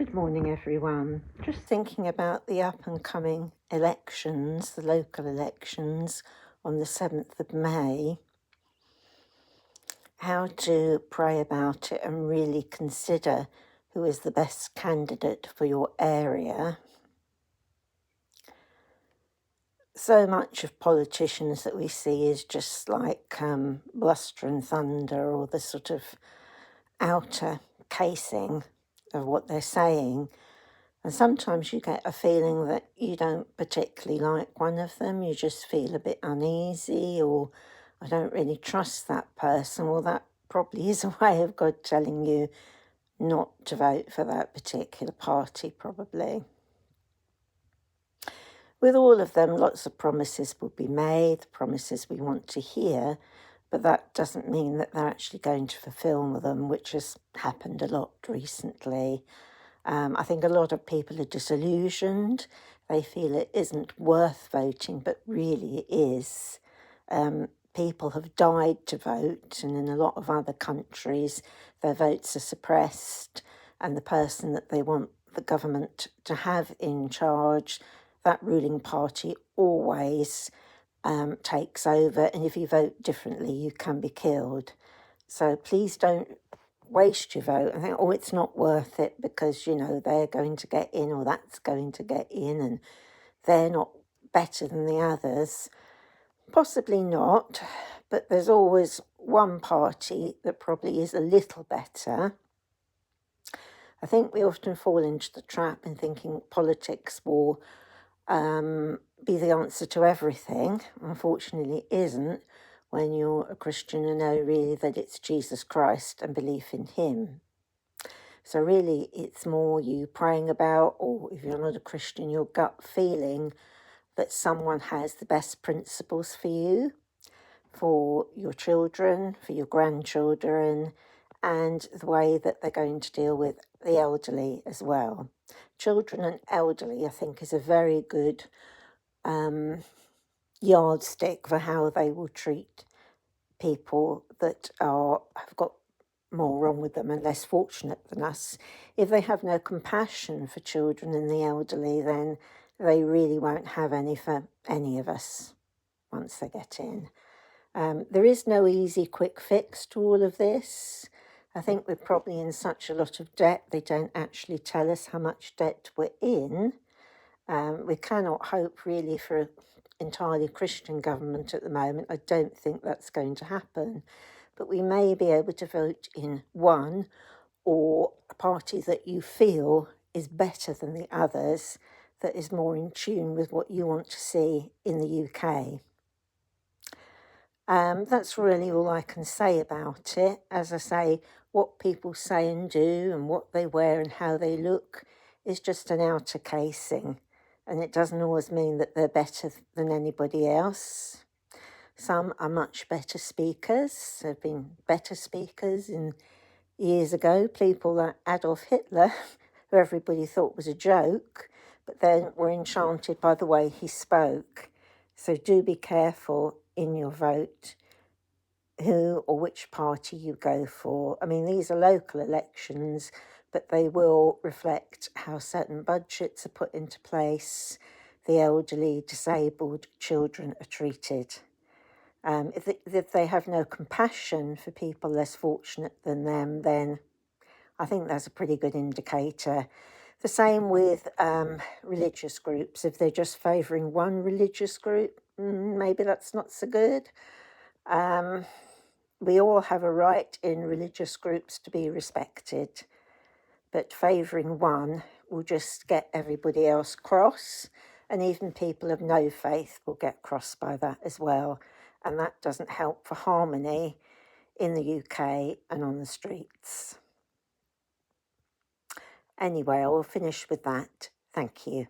Good morning, everyone. Just thinking about the up and coming elections, the local elections on the 7th of May, how to pray about it and really consider who is the best candidate for your area. So much of politicians that we see is just like bluster and thunder, or the sort of outer casing of what they're saying. And sometimes you get a feeling that you don't particularly like one of them. You just feel a bit uneasy, or I don't really trust that person. Well, that probably is a way of God telling you not to vote for that particular party, probably. With all of them, lots of promises will be made, promises we want to hear, but that doesn't mean that they're actually going to fulfill them, which has happened a lot recently. I think a lot of people are disillusioned. They feel it isn't worth voting, but really it is. People have died to vote, and in a lot of other countries, their votes are suppressed, and the person that they want the government to have in charge, that ruling party always takes over, and if you vote differently, you can be killed. So please don't waste your vote and think, oh, it's not worth it because, they're going to get in or that's going to get in and they're not better than the others. Possibly not, but there's always one party that probably is a little better. I think we often fall into the trap in thinking politics will be the answer to everything. Unfortunately, it isn't when you're a Christian and know really that it's Jesus Christ and belief in him. So really, it's more you praying about, or if you're not a Christian, your gut feeling that someone has the best principles for you, for your children, for your grandchildren, and the way that they're going to deal with the elderly as well. Children and elderly, I think, is a very good yardstick for how they will treat people that have got more wrong with them and less fortunate than us. If they have no compassion for children and the elderly, then they really won't have any for any of us once they get in. There is no easy quick fix to all of this. I think we're probably in such a lot of debt, they don't actually tell us how much debt we're in. We cannot hope really for an entirely Christian government at the moment. I don't think that's going to happen. But we may be able to vote in one or a party that you feel is better than the others, that is more in tune with what you want to see in the UK. That's really all I can say about it. As I say, what people say and do and what they wear and how they look is just an outer casing, and it doesn't always mean that they're better than anybody else. Some are much better speakers. There have been better speakers in years ago, people like Adolf Hitler, who everybody thought was a joke, but then were enchanted by the way he spoke. So do be careful in your vote who or which party you go for. I mean, these are local elections, but they will reflect how certain budgets are put into place, the elderly, disabled, children are treated. If they have no compassion for people less fortunate than them, then I think that's a pretty good indicator. The same with religious groups. If they're just favouring one religious group, maybe that's not so good. We all have a right in religious groups to be respected, but favouring one will just get everybody else cross, and even people of no faith will get crossed by that as well. And that doesn't help for harmony in the UK and on the streets. Anyway, I will finish with that. Thank you.